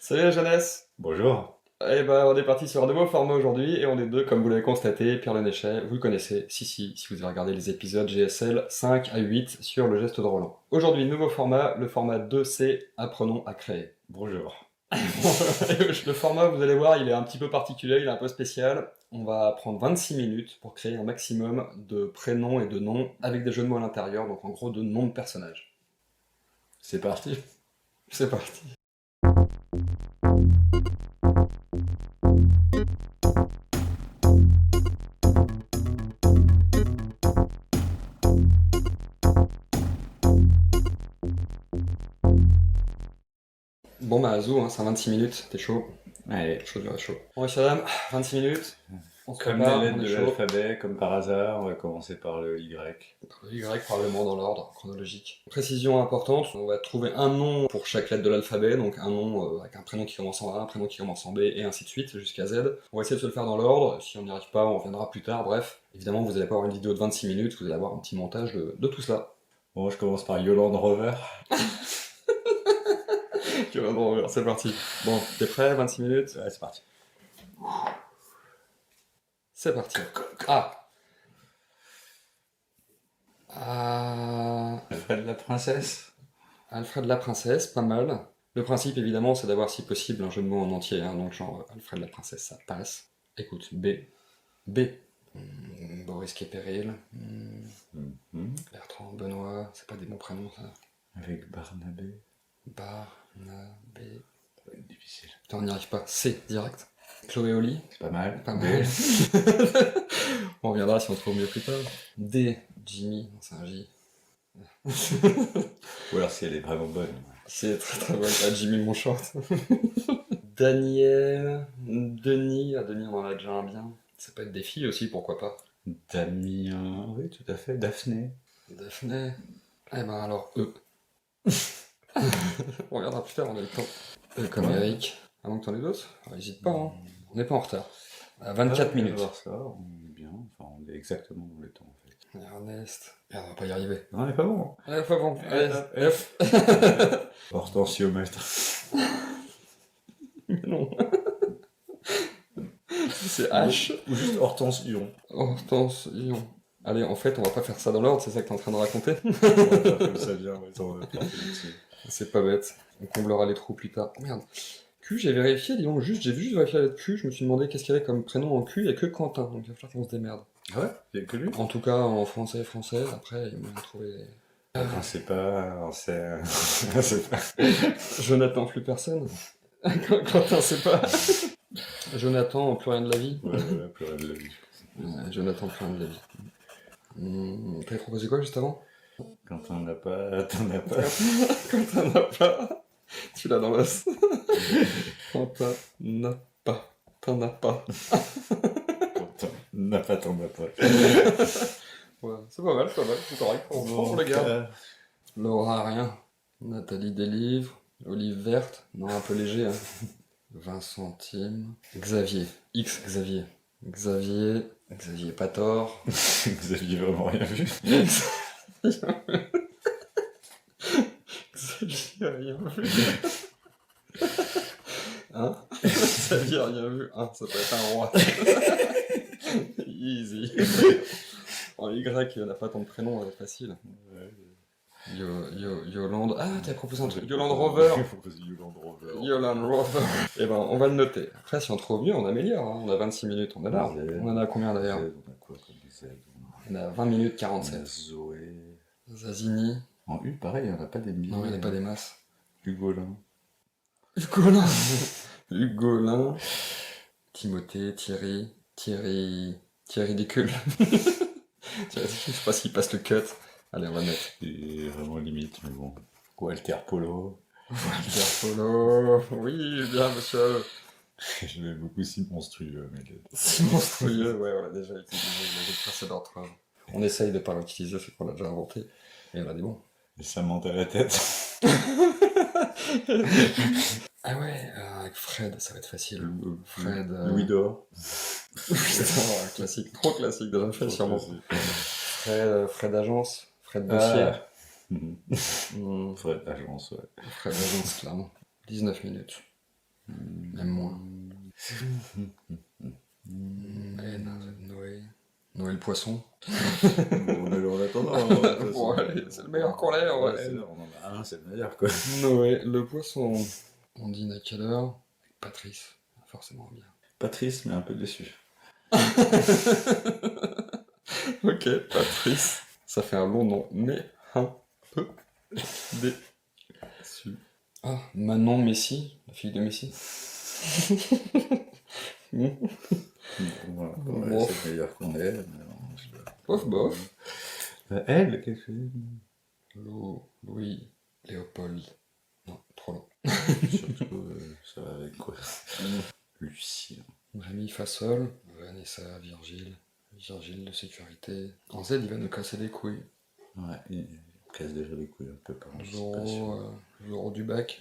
Salut la jeunesse! Bonjour. Eh ben, on est parti sur un nouveau format aujourd'hui et on est deux, comme vous l'avez constaté, Pierre Lennéchet, vous le connaissez, si vous avez regardé les épisodes GSL 5 à 8 sur le geste de Roland. Aujourd'hui, nouveau format, le format 2C, apprenons à créer. Bonjour. Le format, vous allez voir, il est un petit peu particulier, il est un peu spécial. On va prendre 26 minutes pour créer un maximum de prénoms et de noms avec des jeux de mots à l'intérieur, donc en gros de noms de personnages. C'est parti. C'est parti. Bon bah Azou, c'est 26 minutes, t'es chaud? Allez. Chaud, dur et chaud. Bon, messieurs, dames, 26 minutes. On se Comme prépare, les on lettres est de chaud. l'alphabet, comme par hasard, on va commencer par le Y. Le Y probablement dans l'ordre chronologique. Précision importante, on va trouver un nom pour chaque lettre de l'alphabet, donc un nom avec un prénom qui commence en A, un prénom qui commence en B, et ainsi de suite, jusqu'à Z. On va essayer de se le faire dans l'ordre, si on n'y arrive pas, on reviendra plus tard, bref. Évidemment, vous allez pas avoir une vidéo de 26 minutes, vous allez avoir un petit montage de tout cela. Bon, je commence par Yolande Rover. Bon, c'est parti. Bon, t'es prêt, 26 minutes? Ouais, c'est parti. C'est parti. Ah. Ah. Alfred la princesse. Alfred la princesse, pas mal. Le principe, évidemment, c'est d'avoir, si possible, un jeu de mots en entier, donc genre Alfred la princesse, ça passe. Écoute, B. B. Boris Péril. Bertrand, Benoît, c'est pas des bons prénoms, ça. Avec Barnabé. Barnabé. Ça va être difficile. Putain, on n'y arrive pas. C, direct. Chloé Oli. C'est pas mal. Pas mal. On reviendra si on trouve mieux plus tard. D. Jimmy, non, c'est un J. Ou alors si elle est vraiment bonne. C'est très très bon. Ah, Jimmy mon short. Daniel. Denis. Ah, Denis, on en a déjà un bien. Ça peut être des filles aussi, pourquoi pas. Damien. Oui, tout à fait. Daphné. Daphné. Eh ben alors, E. On regardera plus tard, on a le temps. E comme Eric. Avant que t'en aies d'autres, n'hésite pas, hein. On n'est pas en retard. À 24 minutes. On va voir ça, on est bien. Enfin, on est exactement dans le temps en fait. Ernest. Merde, on va pas y arriver. Non, on est pas bon. Ouais, pas bon. Allez, F. Hortensiomètre. Non. C'est H. Ou juste Hortense Huron. Hortense, Ion. Allez, en fait, on va pas faire ça dans l'ordre, c'est ça que t'es en train de raconter. On va faire comme ça vient, ouais, attends, on va faire dessus. C'est pas bête. On comblera les trous plus tard. Oh, merde. Q, j'ai vérifié, disons, j'ai juste vérifié la lettre Q, je me suis demandé qu'est-ce qu'il y avait comme prénom en Q, il y a que Quentin, donc il va falloir qu'on se démerde. Ah ouais? Il y a que lui? En tout cas, en français, après, il m'a trouvé... On sait pas, on sait... on sait pas. Jonathan, plus personne. Quentin, c'est pas... Jonathan, plus rien de la vie. Ouais, voilà, plus rien de la vie. Ouais, Jonathan, plus rien de la vie. T'avais proposé quoi juste avant? Quand t'en as pas, t'en as pas. Quand t'en as pas, tu l'as dans l'os. Quand t'en as pas, t'en as pas. Quand t'en as pas, t'en as pas. Ouais, c'est pas mal, c'est correct. On le garde. Laura, rien. Nathalie, des livres. Olive verte. Non, un peu léger. 20 centimes. Xavier. X Xavier. Xavier pas tort. Vous aviez vraiment rien vu. Xavier rien vu. Hein? Xavier rien vu. Hein, ça peut être un roi. Easy. En Y, il n'y en a pas tant de prénoms, facile. Yolande. Ah, t'as proposé un truc. Yolande Rover. Yolande Rover. Eh ben, on va le noter. Après, si on trouve mieux, on améliore. On a 26 minutes, on est là. On en a combien d'ailleurs? On a quoi comme Z? On a 20 minutes On a 47. Zoé. Zazini. En U, pareil, il n'y en a pas des milliers. Non, il n'y en a pas des masses. Hugolin. Hugolin. Hugolin. Timothée, Thierry Décule. Je sais pas s'il passe le cut. Allez, on va mettre. C'est vraiment limite, mais bon. Walter Polo. Walter Polo. Oui, bien, monsieur. Je l'aime beaucoup si monstrueux, mais... C'est monstrueux, ouais, on l'a déjà utilisé les précédentes phrases. On essaye de pas l'utiliser, c'est qu'on l'a déjà inventé. Et on a des bons. Et ça monte à la tête. Ah ouais, avec Fred, ça va être facile. Fred. Louis d'Or. Putain, classique, trop classique, déjà fait sûrement. Fred Agence, Fred Ah. Dossier. Fred Agence, ouais. Fred Agence, clairement. 19 minutes. Même moins. N, Noé. Noé le poisson. Bon, on est en attendant. Bon, allez, c'est le meilleur qu'on ait, Ouais, ouais. c'est là, on en a un, c'est le meilleur, quoi. Noé le poisson. On dîne à quelle heure? Patrice. Forcément bien. Patrice, mais un peu déçu. Ok, Patrice. Ça fait un long nom, mais un peu déçu. Ah, Manon Messi, la fille de Messi. Bon, voilà, ouais, Bof. c'est le meilleur qu'on ait. Mais non, Bof, bof. Elle, qu'est-ce que Louis, Léopold. Non, trop long. surtout, ça va avec quoi Lucien. Rémi Fassol, Vanessa, Virgile. Virgile de sécurité. En Z, il va nous casser les couilles. Ouais, il casse déjà les couilles un peu par anticipation. Zoro du bac.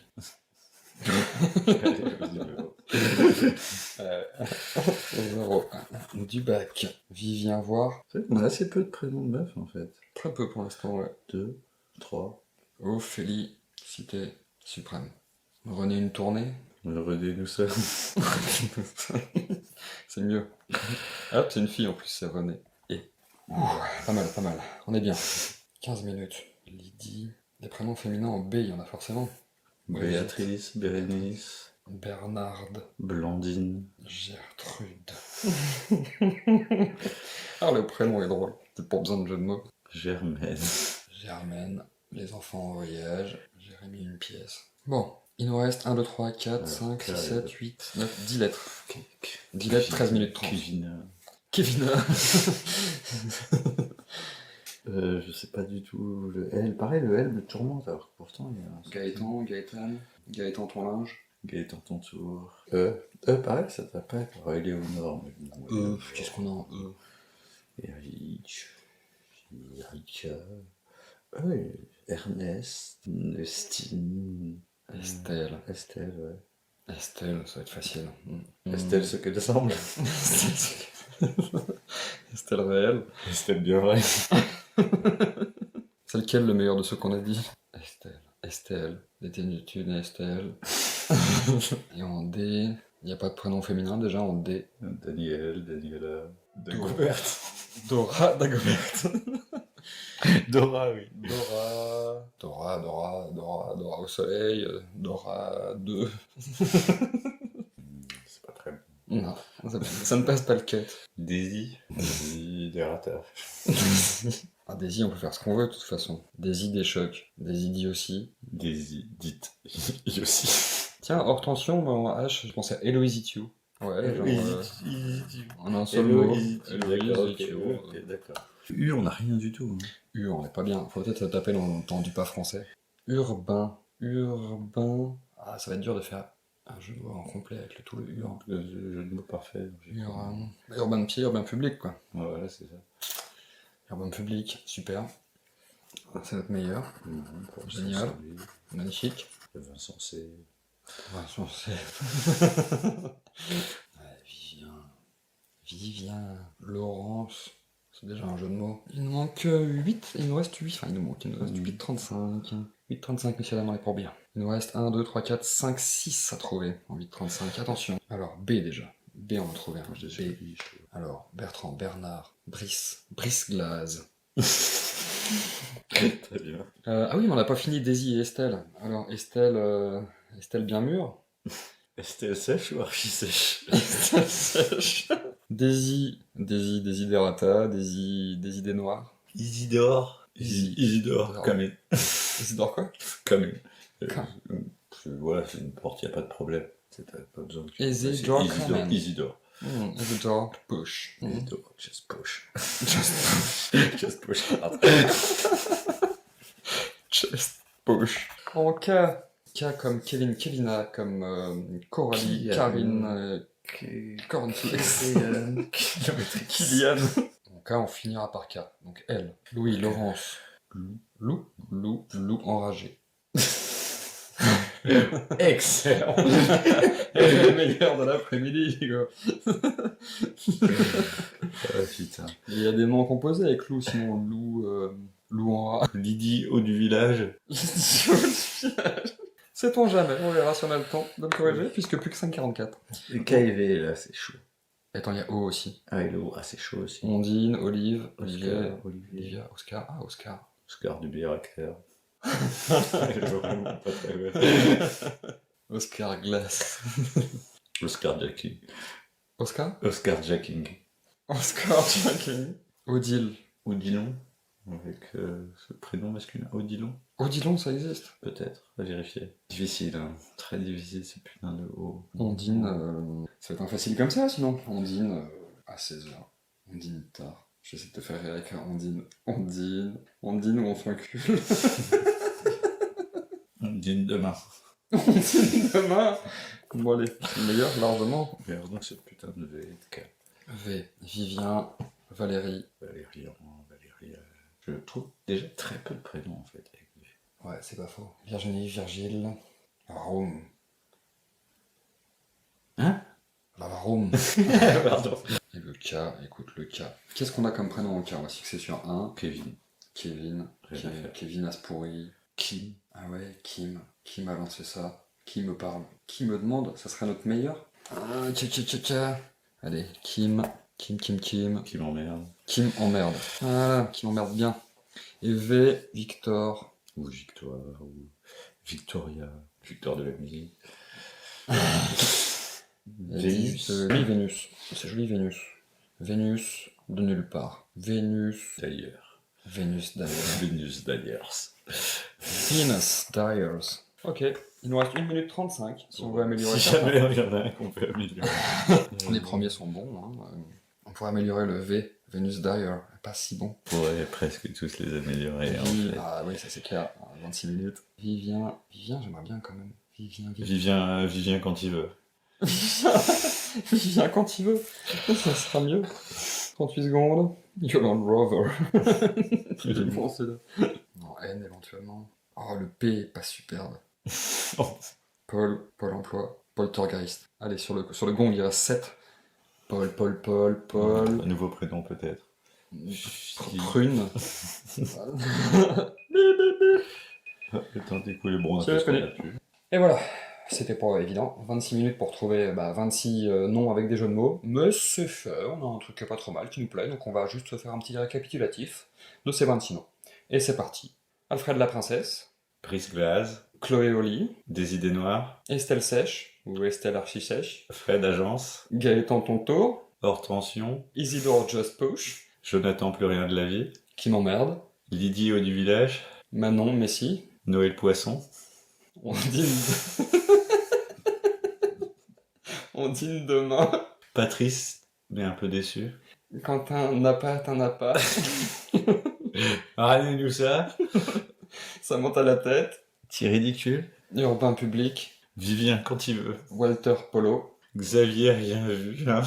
Zoro du bac. Vivien voir. C'est vrai qu'on a assez peu de prénoms de meufs en fait. Très peu pour l'instant, ouais. 2, 3. Ophélie, cité suprême. René une tournée. Redis-nous ça. C'est mieux. Hop, c'est une fille en plus, c'est René. Et. Ouh, pas mal, pas mal. On est bien. 15 minutes. Lydie. Des prénoms féminins en B, il y en a forcément. Béatrice, Bérénice, Bernarde. Blandine. Gertrude. Ah, le prénom est drôle. C'est pour besoin de jeu de mots. Germaine. Germaine. Les enfants en voyage. Jérémy une pièce. Bon, il nous reste 1, 2, 3, 4, 5, 6, 7, 8, 9, 10 lettres. 10 lettres, 13 minutes 30. Kevina. Kevina. Je sais pas du tout. Le L, pareil, le L me tourmente alors que pourtant il y a un. Gaëtan, Gaëtan. Gaëtan ton linge. Gaëtan ton tour. Pareil, ça doit pas être Éléonore. Mais bon, Qu'est-ce qu'on a en E? Eric. Erika. Ernest. Estine. Estelle. Estelle, ouais. Estelle, ça va être facile. Estelle, ce qu'elle semble. Estelle réelle. Estelle bien vrai. C'est lequel le meilleur de ceux qu'on a dit? Estelle. Estelle. Détenue Estelle. Et en D, il n'y a pas de prénom féminin déjà en D. Daniel, Daniela. Dagobert. Dora, Dagobert. Dora, oui. Dora au soleil. Dora 2. C'est pas très bon. Non, ça ne passe pas le cut. Daisy. Daisy des ratas. Ah, Daisy, on peut faire ce qu'on veut de toute façon. Daisy des chocs. Daisy dit aussi. Daisy, dites. Il aussi. Tiens, hors tension, mais en H, je pensais à Héloïse It You. Ouais, genre. En un seul Hello, mot. Easy. Héloïse It You. Ok, d'accord. U, on n'a rien du tout. Hein. On est pas bien. Faut peut-être taper dans le temps du pas français. Urbain. Ah, ça va être dur de faire un jeu de mots en complet avec tout le ur. Le jeu de mots parfait. Urbain de pied, urbain public, quoi. Ouais, voilà, c'est ça. Urbain public, super. C'est notre meilleur. Pour Génial. Vincent C. Magnifique. Vincent C. Vincent C. Vivien. Laurence. C'est déjà un jeu de mots. Il nous manque 8, il nous reste 8. Enfin, il nous reste 8,35. 8,35, monsieur Lamar est pour bien. Il nous reste 1, 2, 3, 4, 5, 6 à trouver en 8,35. Attention. Alors, B déjà. B, on a trouvé un. B. Alors, Bertrand, Bernard, Brice Glaze. Très bien. Ah oui, mais on n'a pas fini Daisy et Estelle. Alors, Estelle bien mûre. Estelle sèche ou archi sèche? Estelle sèche. Daisy Desiderata, Daisy des Noirs. Isidore. Isidore. Camille. Isidore quoi? Camille. Voilà, c'est une porte, il n'y a pas de problème. C'est pas besoin de... Isidore. Isidore. Isidore push. Isidore, just push. Just push. Just push. En K comme Kevin, Kevina, comme Coralie, Karine, Cornflakes, Kylian. En K, on finira par K. Donc L. Louis, Laurence. Lou enragé. Excellent. Le meilleur de l'après-midi, quoi. Putain. Il y a des noms composés avec Lou, sinon Lou en A. Lydie, haut du village. Sait-on jamais, on verra si on a le temps de me corriger, puisque plus que 5,44. Et KV, là, c'est chaud. Attends, il y a O aussi. Ah, et le O, ah, c'est chaud aussi. Ondine, Olive, Oscar, Olivier, Olivier. Olivia, Oscar. Ah, Oscar. Oscar Dubier, acteur. Vraiment pas très bien. Oscar Glass. Oscar Jacking. Oscar Oscar Jacking. Oscar Jacking. Odile. Odilon, avec ce prénom masculin. Odilon, Odilon, ça existe. peut-être, à vérifier. Difficile, hein. Très difficile, ce putain de O. Ondine, ça va être un facile comme ça, sinon. Ondine, à 16h. Ondine tard. J'essaie de te faire rire avec un Ondine. Ondine ou on s'encule. Ondine demain. Ondine demain. Bon allez, c'est le meilleur, largement. Merde, donc cette putain de V et de K. V. Vivien, Valérie. Valérie, je trouve déjà très peu de prénoms en fait avec V. Ouais, c'est pas faux. Virginie, Virgile. Rome. Hein? La Rome. Pardon. Et le K, écoute, le K. Qu'est-ce qu'on a comme prénom en K? On va se fixer sur un. Kevin. Kevin. Rien à faire. Kevin Aspouri. Kim. Ah ouais, Kim. Kim a lancé ça. Qui me parle? Qui me demande? Ça serait notre meilleur? Ah, tcha. Allez, Kim. Kim. Qui m'emmerde. Kim emmerde. Ah, qui m'emmerde bien. Et V, Victor. Ou Victoire. Ou Victoria. Victoire de la musique. Vénus. Oui, Vénus. C'est joli, Vénus. Vénus de nulle part. Vénus D'ailleurs. d'ailleurs. Vénus d'ailleurs. Venus Dyers. Ok, il nous reste 1 minute 35 si on veut améliorer Si ça. jamais il y en a un qu'on peut améliorer. Les premiers sont bons. Hein. On pourrait améliorer le V, Venus Dyer, pas si bon. On pourrait presque tous les améliorer en fait. Ah oui, ça c'est clair, 26 minutes. Vivien, j'aimerais bien quand même. Vivien quand il veut. Vivien quand il veut, ça sera mieux. 38 secondes. Yolande Rover. Il est bon celui-là. Non, N éventuellement. Oh, le P est pas superbe. Paul emploi, Poltergeist. Allez, sur le gong, il reste 7. Paul. Un nouveau prénom peut-être. Prune. Le temps d'écouler, bon, on a C'est fait ce qu'on reconnu. a pu. Et voilà, c'était pas évident. 26 minutes pour trouver 26 noms avec des jeux de mots. Mais c'est fait, on a un truc pas trop mal qui nous plaît, donc on va juste faire un petit récapitulatif de ces 26 noms. Et c'est parti. Alfred la princesse, Brice Glaze, Chloé Oli, Des idées noires, Estelle Sèche, ou Estelle Archi Sèche, Fred Agence, Gaëtan Tonto, Hors Tension, Isidore Just Push, Jonathan Plus Rien de la Vie, qui m'emmerde, Lydie Haut du Village, Manon Messi, Noël Poisson, Ondine demain, Patrice, mais un peu déçu. Quentin Napa, Arrêtez-nous ça. ça monte à la tête, Thierry Ridicule, Urbain Public, Vivien quand il veut, Walter Polo, Xavier Rien Vu, hein.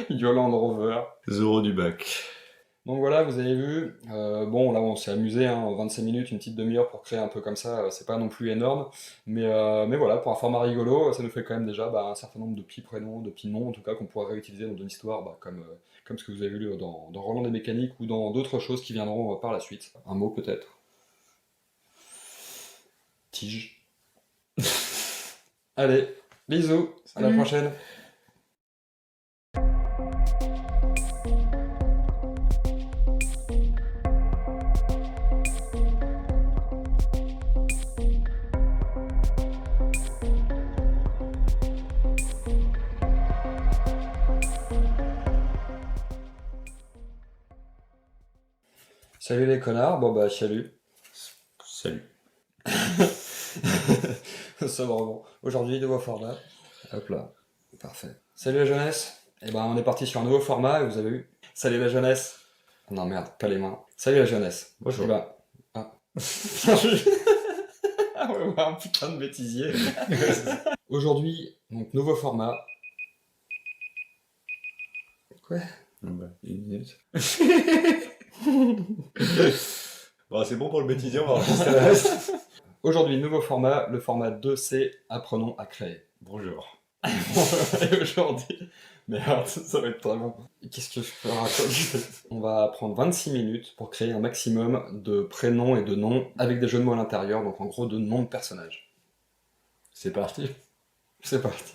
Yolande Rover. Zoro du Bac. Donc voilà, vous avez vu, bon là on s'est amusé, 25 minutes, une petite demi-heure pour créer un peu comme ça, c'est pas non plus énorme, mais voilà, pour un format rigolo, ça nous fait quand même déjà un certain nombre de petits prénoms, de petits noms en tout cas, qu'on pourra réutiliser dans une histoire, comme ce que vous avez vu dans Roland des Mécaniques ou dans d'autres choses qui viendront par la suite. Un mot peut-être. Tige. Allez, bisous, à la Salut. prochaine. Salut les connards, bon bah salut. Salut. Sobrement. Aujourd'hui, nouveau format. Hop là, parfait. Salut la jeunesse. Et ben on est parti sur un nouveau format, et vous avez vu. Salut la jeunesse. Non merde, pas les mains. Salut la jeunesse. Bonjour. Eh ben, ah. Ah ouais, un putain de bêtisier. Aujourd'hui, donc nouveau format. Quoi? Bah, 1 minute. Bon, c'est bon pour le bêtisier, on va enregistrer le reste. Aujourd'hui, nouveau format, le format 2C, apprenons à créer. Bonjour. Et aujourd'hui, merde, ça va être très bon. Qu'est-ce que je peux raconter? On va prendre 26 minutes pour créer un maximum de prénoms et de noms avec des jeux de mots à l'intérieur, donc en gros de noms de personnages. C'est parti. C'est parti.